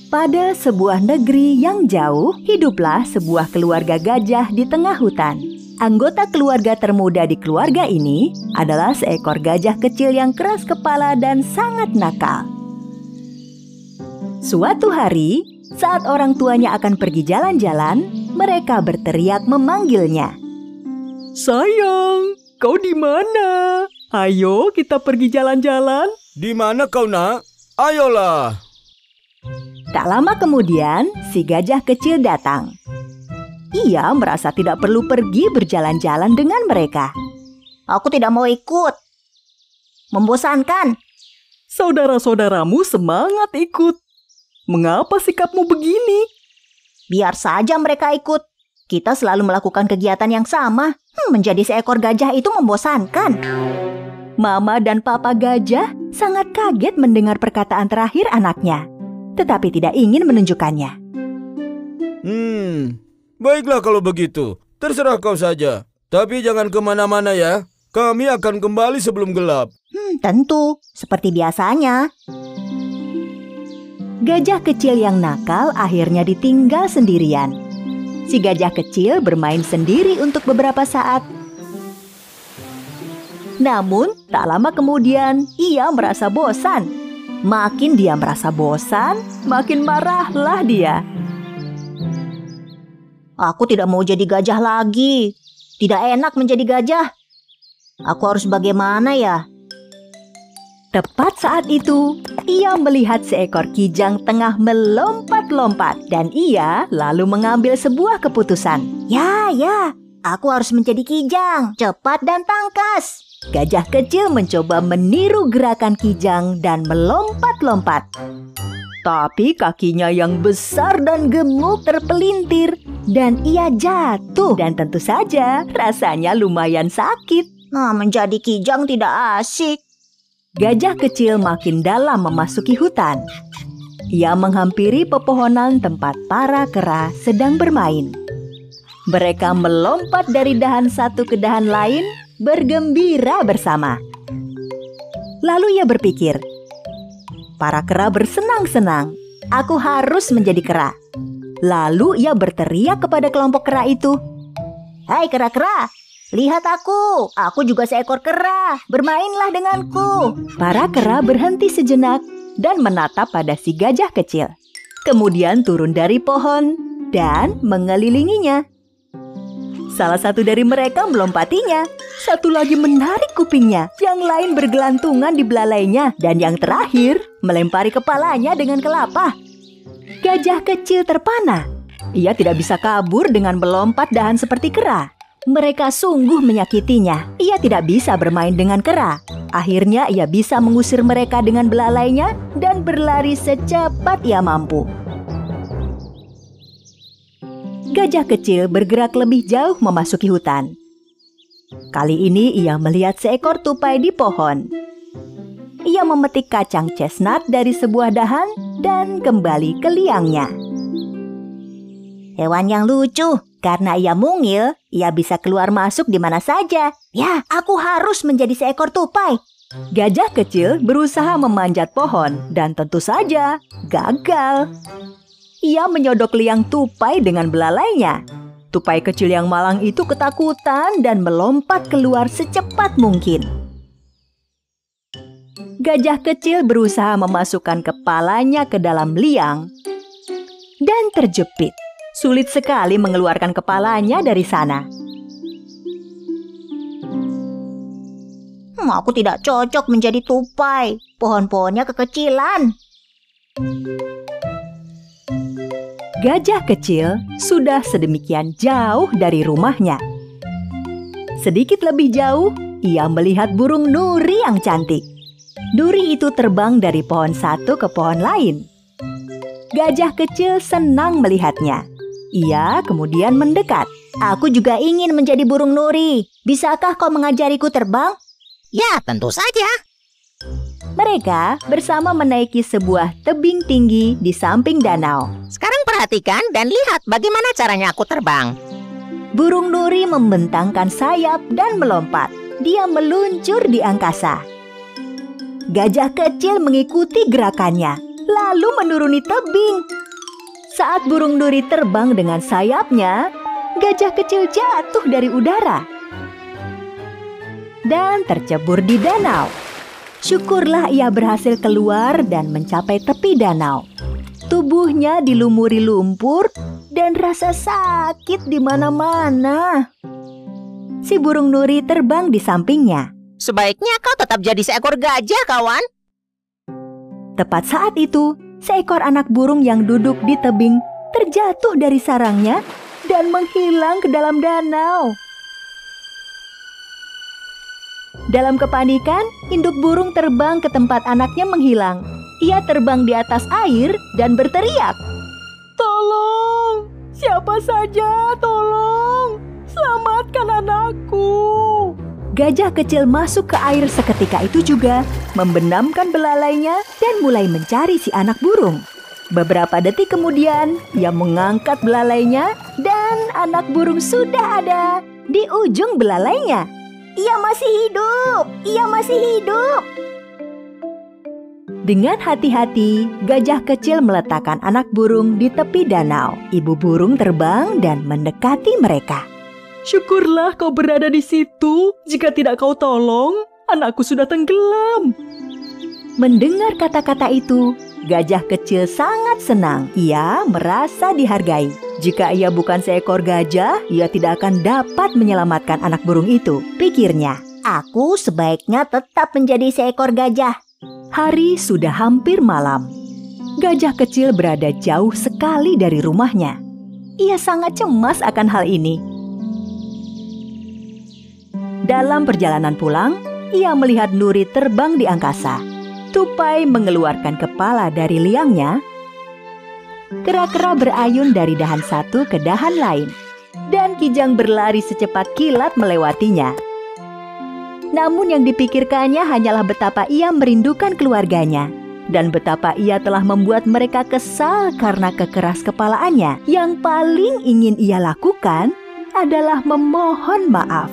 Pada sebuah negeri yang jauh, hiduplah sebuah keluarga gajah di tengah hutan. Anggota keluarga termuda di keluarga ini adalah seekor gajah kecil yang keras kepala dan sangat nakal. Suatu hari, saat orang tuanya akan pergi jalan-jalan, mereka berteriak memanggilnya. Sayang, kau di mana? Ayo kita pergi jalan-jalan. Di mana kau, Nak? Ayolah. Tak lama kemudian, si gajah kecil datang. Ia merasa tidak perlu pergi berjalan-jalan dengan mereka. Aku tidak mau ikut. Membosankan. Saudara-saudaramu semangat ikut. Mengapa sikapmu begini? Biar saja mereka ikut. Kita selalu melakukan kegiatan yang sama. Menjadi seekor gajah itu membosankan. Mama dan papa gajah sangat kaget mendengar perkataan terakhir anaknya, tetapi tidak ingin menunjukkannya. Baiklah kalau begitu. Terserah kau saja. Tapi jangan kemana-mana ya. Kami akan kembali sebelum gelap. Tentu, seperti biasanya. Gajah kecil yang nakal akhirnya ditinggal sendirian. Si gajah kecil bermain sendiri untuk beberapa saat. Namun, tak lama kemudian ia merasa bosan. Makin dia merasa bosan, makin marahlah dia. Aku tidak mau jadi gajah lagi. Tidak enak menjadi gajah. Aku harus bagaimana ya? Tepat saat itu, ia melihat seekor kijang tengah melompat-lompat dan ia lalu mengambil sebuah keputusan. Ya, aku harus menjadi kijang, cepat dan tangkas. Gajah kecil mencoba meniru gerakan kijang dan melompat-lompat. Tapi kakinya yang besar dan gemuk terpelintir dan ia jatuh dan tentu saja rasanya lumayan sakit. Menjadi kijang tidak asik. Gajah kecil makin dalam memasuki hutan. Ia menghampiri pepohonan tempat para kera sedang bermain. Mereka melompat dari dahan satu ke dahan lain, bergembira bersama. Lalu ia berpikir, para kera bersenang-senang, aku harus menjadi kera. Lalu ia berteriak kepada kelompok kera itu. Hai kera-kera, lihat aku juga seekor kera, bermainlah denganku. Para kera berhenti sejenak dan menatap pada si gajah kecil. Kemudian turun dari pohon dan mengelilinginya. Salah satu dari mereka melompatinya, satu lagi menarik kupingnya, yang lain bergelantungan di belalainya, dan yang terakhir melempari kepalanya dengan kelapa. Gajah kecil terpana. Ia tidak bisa kabur dengan melompat dahan seperti kera. Mereka sungguh menyakitinya. Ia tidak bisa bermain dengan kera. Akhirnya ia bisa mengusir mereka dengan belalainya dan berlari secepat ia mampu. Gajah kecil bergerak lebih jauh memasuki hutan. Kali ini ia melihat seekor tupai di pohon. Ia memetik kacang chestnut dari sebuah dahan dan kembali ke liangnya. Hewan yang lucu. Karena ia mungil, ia bisa keluar masuk di mana saja. Ya, aku harus menjadi seekor tupai. Gajah kecil berusaha memanjat pohon dan tentu saja gagal. Ia menyodok liang tupai dengan belalainya. Tupai kecil yang malang itu ketakutan dan melompat keluar secepat mungkin. Gajah kecil berusaha memasukkan kepalanya ke dalam liang dan terjepit. Sulit sekali mengeluarkan kepalanya dari sana. Aku tidak cocok menjadi tupai. Pohon-pohonnya kekecilan. Gajah kecil sudah sedemikian jauh dari rumahnya. Sedikit lebih jauh, ia melihat burung nuri yang cantik. Duri itu terbang dari pohon satu ke pohon lain. Gajah kecil senang melihatnya. Ia kemudian mendekat. Aku juga ingin menjadi burung nuri. Bisakah kau mengajariku terbang? Ya, tentu saja. Mereka bersama menaiki sebuah tebing tinggi di samping danau. Sekarang perhatikan dan lihat bagaimana caranya aku terbang. Burung nuri membentangkan sayap dan melompat. Dia meluncur di angkasa. Gajah kecil mengikuti gerakannya. lalu menuruni tebing. Saat burung Nuri terbang dengan sayapnya, gajah kecil jatuh dari udara dan tercebur di danau. Syukurlah ia berhasil keluar dan mencapai tepi danau. Tubuhnya dilumuri lumpur dan rasa sakit di mana-mana. Si burung Nuri terbang di sampingnya. Sebaiknya kau tetap jadi seekor gajah, kawan. Tepat saat itu, seekor anak burung yang duduk di tebing terjatuh dari sarangnya dan menghilang ke dalam danau. Dalam kepanikan, induk burung terbang ke tempat anaknya menghilang. Ia terbang di atas air dan berteriak, Tolong! Siapa saja, tolong! Selamatkan anakku! Gajah kecil masuk ke air seketika itu juga, membenamkan belalainya dan mulai mencari si anak burung. Beberapa detik kemudian, ia mengangkat belalainya dan anak burung sudah ada di ujung belalainya. Ia masih hidup! Ia masih hidup! Dengan hati-hati, gajah kecil meletakkan anak burung di tepi danau. Ibu burung terbang dan mendekati mereka. Syukurlah kau berada di situ. Jika tidak kau tolong, anakku sudah tenggelam. Mendengar kata-kata itu, gajah kecil sangat senang. Ia merasa dihargai. Jika ia bukan seekor gajah, ia tidak akan dapat menyelamatkan anak burung itu. Pikirnya, aku sebaiknya tetap menjadi seekor gajah. Hari sudah hampir malam. Gajah kecil berada jauh sekali dari rumahnya. Ia sangat cemas akan hal ini. Dalam perjalanan pulang, ia melihat Nuri terbang di angkasa. Tupai mengeluarkan kepala dari liangnya. Kera-kera berayun dari dahan satu ke dahan lain. Dan Kijang berlari secepat kilat melewatinya. Namun yang dipikirkannya hanyalah betapa ia merindukan keluarganya. Dan betapa ia telah membuat mereka kesal karena kekeras kepalaannya. Yang paling ingin ia lakukan adalah memohon maaf.